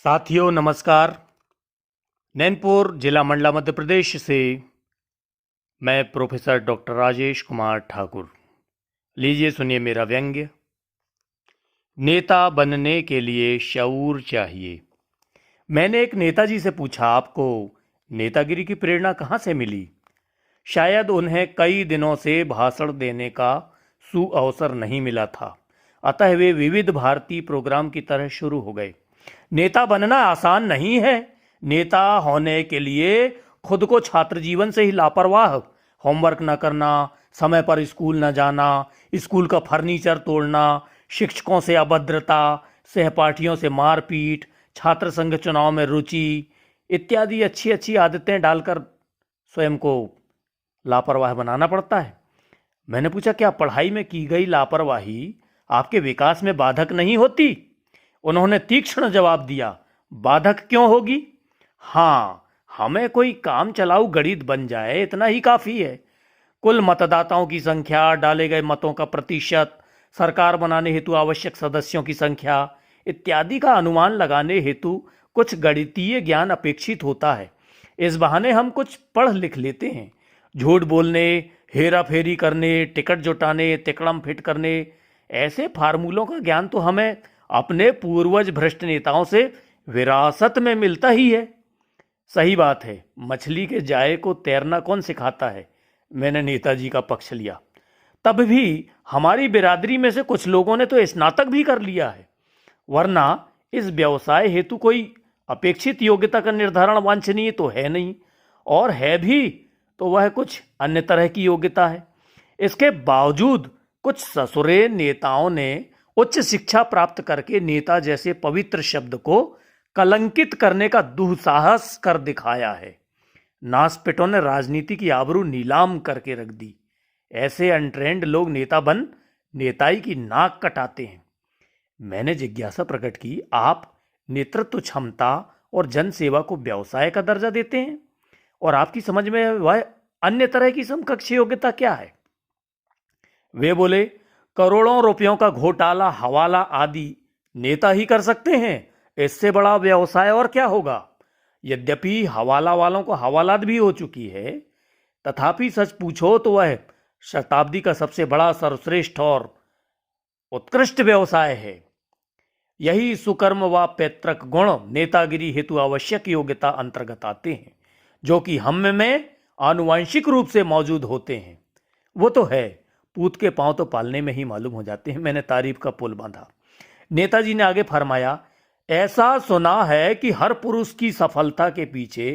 साथियों नमस्कार। नैनपुर जिला मंडला मध्य प्रदेश से मैं प्रोफेसर डॉक्टर राजेश कुमार ठाकुर। लीजिए सुनिए मेरा व्यंग्य। नेता बनने के लिए शऊर चाहिए। मैंने एक नेताजी से पूछा, आपको नेतागिरी की प्रेरणा कहाँ से मिली? शायद उन्हें कई दिनों से भाषण देने का सुअवसर नहीं मिला था, अतः वे विविध भारती प्रोग्राम की तरह शुरू हो गए। नेता बनना आसान नहीं है। नेता होने के लिए खुद को छात्र जीवन से ही लापरवाह, होमवर्क न करना, समय पर स्कूल न जाना, स्कूल का फर्नीचर तोड़ना, शिक्षकों से अभद्रता, सहपाठियों से मारपीट, छात्र संघ चुनाव में रुचि इत्यादि अच्छी अच्छी आदतें डालकर स्वयं को लापरवाह बनाना पड़ता है। मैंने पूछा, क्या पढ़ाई में की गई लापरवाही आपके विकास में बाधक नहीं होती? उन्होंने तीक्ष्ण जवाब दिया, बाधक क्यों होगी? हाँ, हमें कोई काम चलाऊ गणित बन जाए इतना ही काफी है। कुल मतदाताओं की संख्या, डाले गए मतों का प्रतिशत, सरकार बनाने हेतु आवश्यक सदस्यों की संख्या इत्यादि का अनुमान लगाने हेतु कुछ गणितीय ज्ञान अपेक्षित होता है। इस बहाने हम कुछ पढ़ लिख लेते हैं। झूठ बोलने, हेरा फेरी करने, टिकट जुटाने, तिकड़म फिट करने, ऐसे फार्मूलों का ज्ञान तो हमें अपने पूर्वज भ्रष्ट नेताओं से विरासत में मिलता ही है। सही बात है, मछली के जाए को तैरना कौन सिखाता है? मैंने नेताजी का पक्ष लिया। तब भी हमारी बिरादरी में से कुछ लोगों ने तो स्नातक भी कर लिया है, वरना इस व्यवसाय हेतु कोई अपेक्षित योग्यता का निर्धारण वांछनीय तो है नहीं, और है भी तो वह कुछ अन्य तरह की योग्यता है। इसके बावजूद कुछ ससुरे नेताओं ने उच्च शिक्षा प्राप्त करके नेता जैसे पवित्र शब्द को कलंकित करने का दुस्साहस कर दिखाया है। नासपिटों ने राजनीति की आबरू नीलाम करके रख दी। ऐसे अनट्रेंड लोग नेता बन नेताई की नाक कटाते हैं। मैंने जिज्ञासा प्रकट की, आप नेतृत्व क्षमता और जन सेवा को व्यवसाय का दर्जा देते हैं, और आपकी समझ में वह अन्य तरह की समकक्ष योग्यता क्या है? वे बोले, करोड़ों रुपयों का घोटाला, हवाला आदि नेता ही कर सकते हैं, इससे बड़ा व्यवसाय और क्या होगा? यद्यपि हवाला वालों को हवालात भी हो चुकी है, तथापि सच पूछो तो वह शताब्दी का सबसे बड़ा, सर्वश्रेष्ठ और उत्कृष्ट व्यवसाय है। यही सुकर्म व पैतृक गुण नेतागिरी हेतु आवश्यक योग्यता अंतर्गत आते हैं, जो कि हम में आनुवंशिक रूप से मौजूद होते हैं। वो तो है, पूत के पांव तो पालने में ही मालूम हो जाते हैं। मैंने तारीफ का पुल बांधा। नेताजी ने आगे फरमाया, ऐसा सुना है कि हर पुरुष की सफलता के पीछे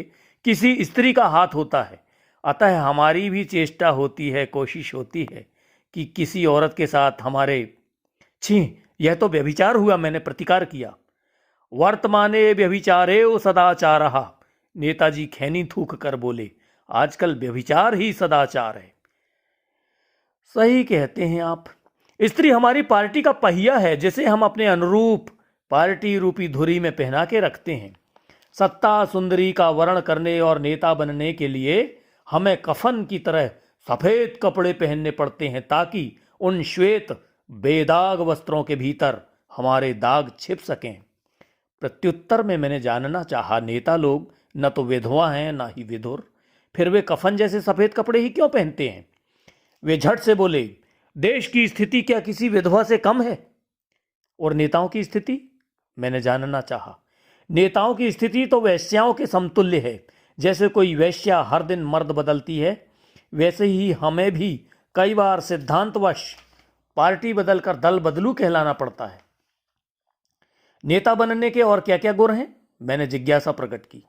किसी स्त्री का हाथ होता है, अतः हमारी भी चेष्टा होती है, कोशिश होती है कि किसी औरत के साथ हमारे। छी, यह तो व्यभिचार हुआ। मैंने प्रतिकार किया। वर्तमाने व्यभिचारे सदाचारः। नेताजी खैनी थूक कर बोले, आजकल व्यभिचार ही सदाचार है। सही कहते हैं आप। स्त्री हमारी पार्टी का पहिया है, जिसे हम अपने अनुरूप पार्टी रूपी धुरी में पहना के रखते हैं। सत्ता सुंदरी का वर्ण करने और नेता बनने के लिए हमें कफन की तरह सफेद कपड़े पहनने पड़ते हैं, ताकि उन श्वेत बेदाग वस्त्रों के भीतर हमारे दाग छिप सकें। प्रत्युत्तर में मैंने जानना चाहा, नेता लोग न तो विधवा हैं न ही विधुर, फिर वे कफन जैसे सफेद कपड़े ही क्यों पहनते हैं? वे झट से बोले, देश की स्थिति क्या किसी विधवा से कम है? और नेताओं की स्थिति? मैंने जानना चाहा। नेताओं की स्थिति तो वैश्याओं के समतुल्य है। जैसे कोई वैश्या हर दिन मर्द बदलती है, वैसे ही हमें भी कई बार सिद्धांतवश पार्टी बदलकर दल बदलू कहलाना पड़ता है। नेता बनने के और क्या क्या गुण हैं? मैंने जिज्ञासा प्रकट की।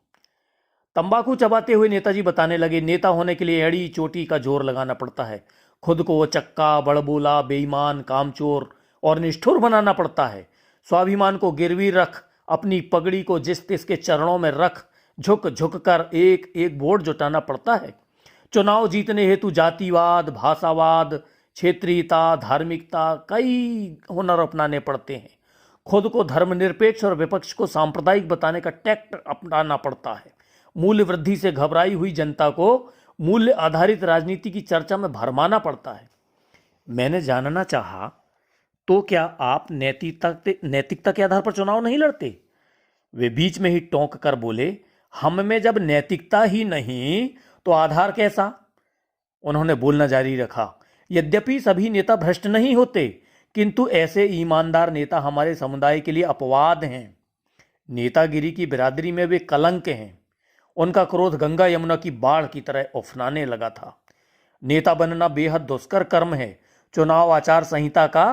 तंबाकू चबाते हुए नेताजी बताने लगे, नेता होने के लिए एड़ी चोटी का जोर लगाना पड़ता है। खुद को वो चक्का, बड़बोला, बेईमान, कामचोर और निष्ठुर बनाना पड़ता है। स्वाभिमान को गिरवी रख, अपनी पगड़ी को जिस तिस के चरणों में रख, झुक झुक कर एक एक वोट जुटाना पड़ता है। चुनाव जीतने हेतु जातिवाद, भाषावाद, क्षेत्रीयता, धार्मिकता, कई हुनर अपनाने पड़ते हैं। खुद को धर्मनिरपेक्ष और विपक्ष को सांप्रदायिक बताने का टैक्ट अपनाना पड़ता है। मूल्य वृद्धि से घबराई हुई जनता को मूल्य आधारित राजनीति की चर्चा में भरमाना पड़ता है। मैंने जानना चाहा, तो क्या आप नैतिकता के आधार पर चुनाव नहीं लड़ते? वे बीच में ही टोंक कर बोले, हम में जब नैतिकता ही नहीं तो आधार कैसा? उन्होंने बोलना जारी रखा, यद्यपि सभी नेता भ्रष्ट नहीं होते, किंतु ऐसे ईमानदार नेता हमारे समुदाय के लिए अपवाद हैं। नेतागिरी की बिरादरी में वे कलंक हैं। उनका क्रोध गंगा यमुना की बाढ़ की तरह उफनाने लगा था। नेता बनना बेहद दुष्कर कर्म है। चुनाव आचार संहिता का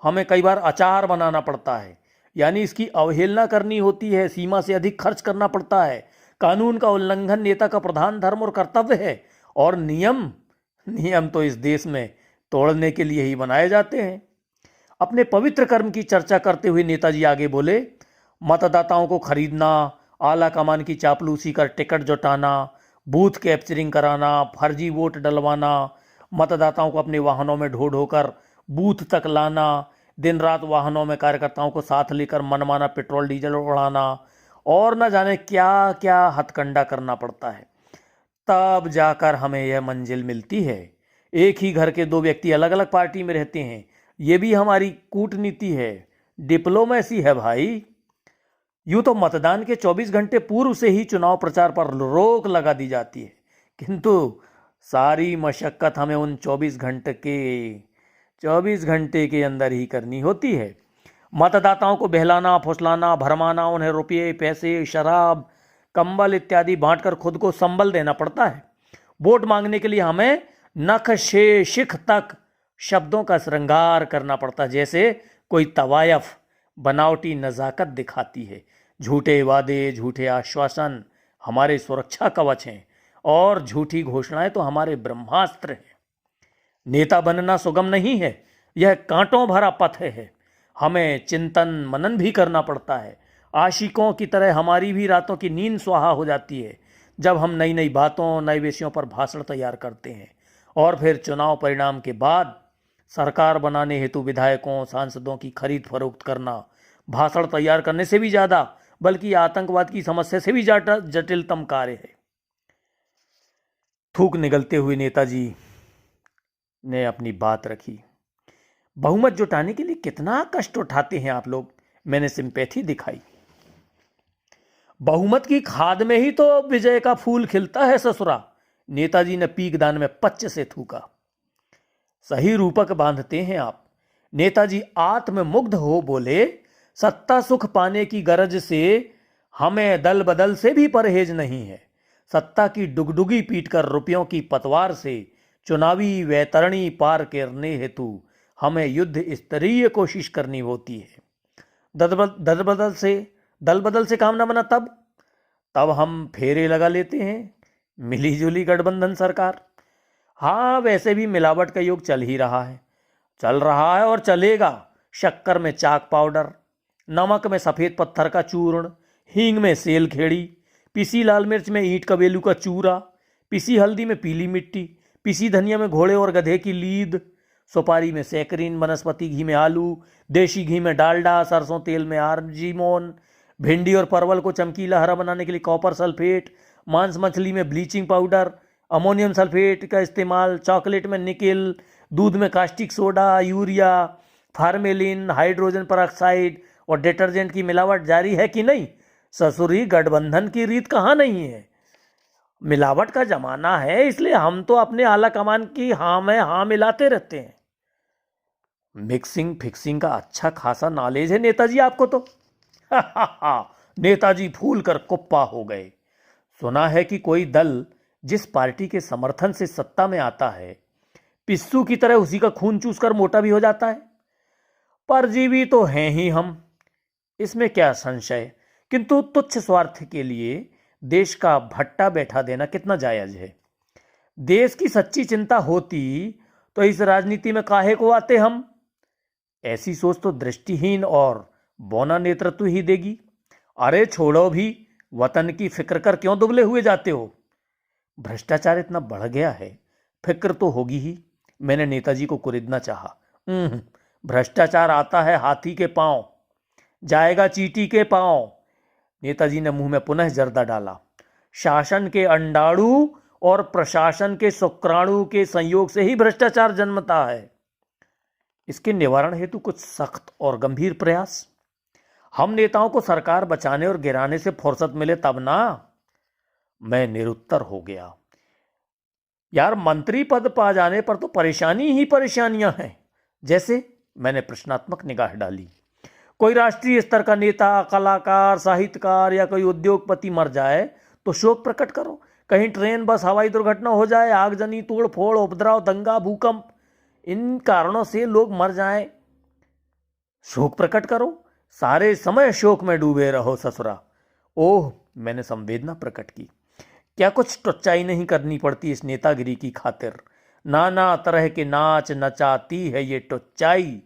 हमें कई बार अचार बनाना पड़ता है, यानी इसकी अवहेलना करनी होती है, सीमा से अधिक खर्च करना पड़ता है। कानून का उल्लंघन नेता का प्रधान धर्म और कर्तव्य है, और नियम तो इस देश में तोड़ने के लिए ही बनाए जाते हैं। अपने पवित्र कर्म की चर्चा करते हुए नेताजी आगे बोले, मतदाताओं को खरीदना, आला कमान की चापलूसी कर टिकट जुटाना, बूथ कैप्चरिंग कराना, फर्जी वोट डलवाना, मतदाताओं को अपने वाहनों में ढो ढो कर बूथ तक लाना, दिन रात वाहनों में कार्यकर्ताओं को साथ लेकर मनमाना पेट्रोल डीजल उड़ाना और न जाने क्या क्या हथकंडा करना पड़ता है। तब जाकर हमें यह मंजिल मिलती है। एक ही घर के दो व्यक्ति अलग अलग पार्टी में रहते हैं, ये भी हमारी कूटनीति है, डिप्लोमेसी है भाई। यूं तो मतदान के 24 घंटे पूर्व से ही चुनाव प्रचार पर रोक लगा दी जाती है, किंतु सारी मशक्कत हमें उन 24 घंटे के अंदर ही करनी होती है। मतदाताओं को बहलाना, फुसलाना, भरमाना, उन्हें रुपये, पैसे, शराब, कंबल इत्यादि बांटकर खुद को संबल देना पड़ता है। वोट मांगने के लिए हमें नख से शिख तक शब्दों का श्रृंगार करना पड़ता है, जैसे कोई तवायफ बनावटी नज़ाकत दिखाती है। झूठे वादे, झूठे आश्वासन हमारे सुरक्षा कवच हैं, और झूठी घोषणाएं तो हमारे ब्रह्मास्त्र हैं। नेता बनना सुगम नहीं है, यह कांटों भरा पथ है। हमें चिंतन मनन भी करना पड़ता है। आशिकों की तरह हमारी भी रातों की नींद सुहा हो जाती है जब हम नई नई बातों, नए विषयों पर भाषण तैयार करते हैं, और फिर चुनाव परिणाम के बाद सरकार बनाने हेतु विधायकों, सांसदों की खरीद फरोख्त करना भाषण तैयार करने से भी ज़्यादा, बल्कि आतंकवाद की समस्या से भी ज़्यादा जटिलतम कार्य है। थूक निगलते हुए नेताजी ने अपनी बात रखी। बहुमत जुटाने के लिए कितना कष्ट उठाते हैं आप लोग, मैंने सिंपैथी दिखाई। बहुमत की खाद में ही तो विजय का फूल खिलता है ससुरा, नेताजी ने पीकदान में पच्च से थूका। सही रूपक बांधते हैं आप। नेताजी आत्ममुग्ध हो बोले, सत्ता सुख पाने की गरज से हमें दल बदल से भी परहेज नहीं है। सत्ता की डुगडुगी पीटकर रुपयों की पतवार से चुनावी वैतरणी पार करने हेतु हमें युद्ध स्तरीय कोशिश करनी होती है। दल बदल से काम न बना तब हम फेरे लगा लेते हैं, मिली जुली गठबंधन सरकार। हाँ, वैसे भी मिलावट का युग चल रहा है और चलेगा। शक्कर में चाक पाउडर, नमक में सफ़ेद पत्थर का चूर्ण, हींग में सेल खेड़ी, पिसी लाल मिर्च में ईंट कबेलू का चूरा, पिसी हल्दी में पीली मिट्टी, पिसी धनिया में घोड़े और गधे की लीद, सुपारी में सैकरीन, वनस्पति घी में आलू, देशी घी में डालडा, सरसों तेल में आर्जिमोन, भिंडी और परवल को चमकीला हरा बनाने के लिए कॉपर सल्फेट, मांस मछली में ब्लीचिंग पाउडर, अमोनियम सल्फेट का इस्तेमाल, चॉकलेट में निकेल, दूध में caustic soda, urea, formalin, hydrogen peroxide और डिटर्जेंट की मिलावट जारी है कि नहीं? ससुरी गठबंधन की रीत कहाँ नहीं है। मिलावट का जमाना है, इसलिए हम तो अपने आला कमान की हाँ में हाँ मिलाते रहते हैं। मिक्सिंग फिक्सिंग का अच्छा खासा नॉलेज है नेताजी आपको तो। नेताजी फूल कर कुप्पा हो गए। सुना है कि कोई दल जिस पार्टी के समर्थन से सत्ता में आता है, पिस्सू की तरह उसी का खून चूस कर मोटा भी हो जाता है। परजीवी तो हैं ही हम, इसमें क्या संशय, किंतु तुच्छ स्वार्थ के लिए देश का भट्टा बैठा देना कितना जायज है। देश की सच्ची चिंता होती तो इस राजनीति में काहे को आते हम। ऐसी सोच तो दृष्टिहीन और बौना नेतृत्व ही देगी। अरे छोड़ो भी, वतन की फिक्र कर क्यों दुबले हुए जाते हो। भ्रष्टाचार इतना बढ़ गया है, फिक्र तो होगी ही। मैंने नेताजी को कुरेदना चाहा। भ्रष्टाचार आता है हाथी के पांव, जाएगा चींटी के पांव। नेताजी ने मुंह में पुनः जर्दा डाला। शासन के अंडाणु और प्रशासन के शुक्राणु के संयोग से ही भ्रष्टाचार जन्मता है। इसके निवारण हेतु कुछ सख्त और गंभीर प्रयास। हम नेताओं को सरकार बचाने और गिराने से फुर्सत मिले तब ना। मैं निरुत्तर हो गया। यार, मंत्री पद पा जाने पर तो परेशानी ही परेशानियां हैं। जैसे? मैंने प्रश्नात्मक निगाह डाली। कोई राष्ट्रीय स्तर का नेता, कलाकार, साहित्यकार या कोई उद्योगपति मर जाए तो शोक प्रकट करो। कहीं ट्रेन, बस, हवाई दुर्घटना हो जाए, आगजनी, तोड़ फोड़, उपद्रव, दंगा, भूकंप, इन कारणों से लोग मर जाएं, शोक प्रकट करो। सारे समय शोक में डूबे रहो ससुरा। ओह, मैंने संवेदना प्रकट की। क्या कुछ टुच्चाई नहीं करनी पड़ती इस नेतागिरी की खातिर? नाना तरह के नाच नचाती है ये टुच्चाई,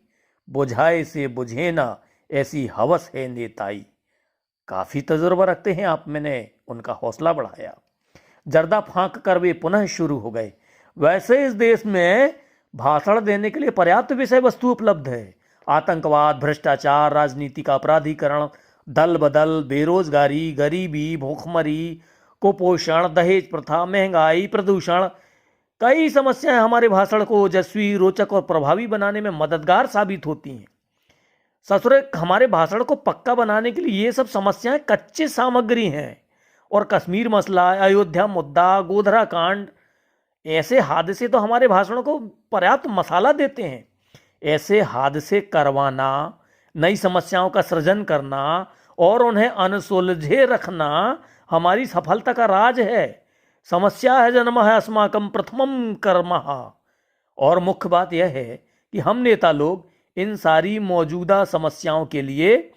बुझाए से बुझे ना ऐसी हवस है नेताई। काफी तजुर्बा रखते हैं आप। मैंने उनका हौसला बढ़ाया। जर्दा फांक कर वे पुनः शुरू हो गए। वैसे इस देश में भाषण देने के लिए पर्याप्त विषय वस्तु उपलब्ध है। आतंकवाद, भ्रष्टाचार, राजनीति का अपराधीकरण, दल बदल, बेरोजगारी, गरीबी, भूखमरी, कुपोषण, दहेज प्रथा, महंगाई, प्रदूषण, कई समस्याएं हमारे भाषण को ओजस्वी, रोचक और प्रभावी बनाने में मददगार साबित होती हैं। ससुरे, हमारे भाषण को पक्का बनाने के लिए ये सब समस्याएं कच्ची सामग्री हैं। और कश्मीर मसला, अयोध्या मुद्दा, गोधरा कांड, ऐसे हादसे तो हमारे भाषणों को पर्याप्त मसाला देते हैं। ऐसे हादसे करवाना, नई समस्याओं का सृजन करना और उन्हें अनसुलझे रखना हमारी सफलता का राज है। समस्या है जन्मः अस्माकं प्रथमं कर्मः। और मुख्य बात यह है कि हम नेता लोग इन सारी मौजूदा समस्याओं के लिए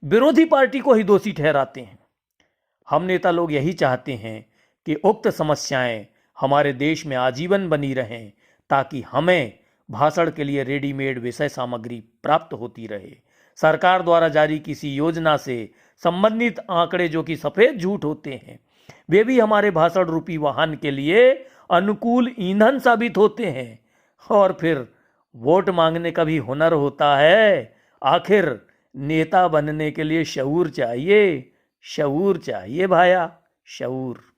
विरोधी पार्टी को ही दोषी ठहराते हैं। हम नेता लोग यही चाहते हैं कि उक्त समस्याएं हमारे देश में आजीवन बनी रहें, ताकि हमें भाषण के लिए रेडीमेड विषय सामग्री प्राप्त होती रहे। सरकार द्वारा जारी किसी योजना से संबंधित आंकड़े जो कि सफेद झूठ होते हैं, वे भी हमारे भाषण रूपी वाहन के लिए अनुकूल ईंधन साबित होते हैं। और फिर वोट मांगने का भी हुनर होता है। आखिर नेता बनने के लिए शऊर चाहिए, शऊर चाहिए भाया, शऊर।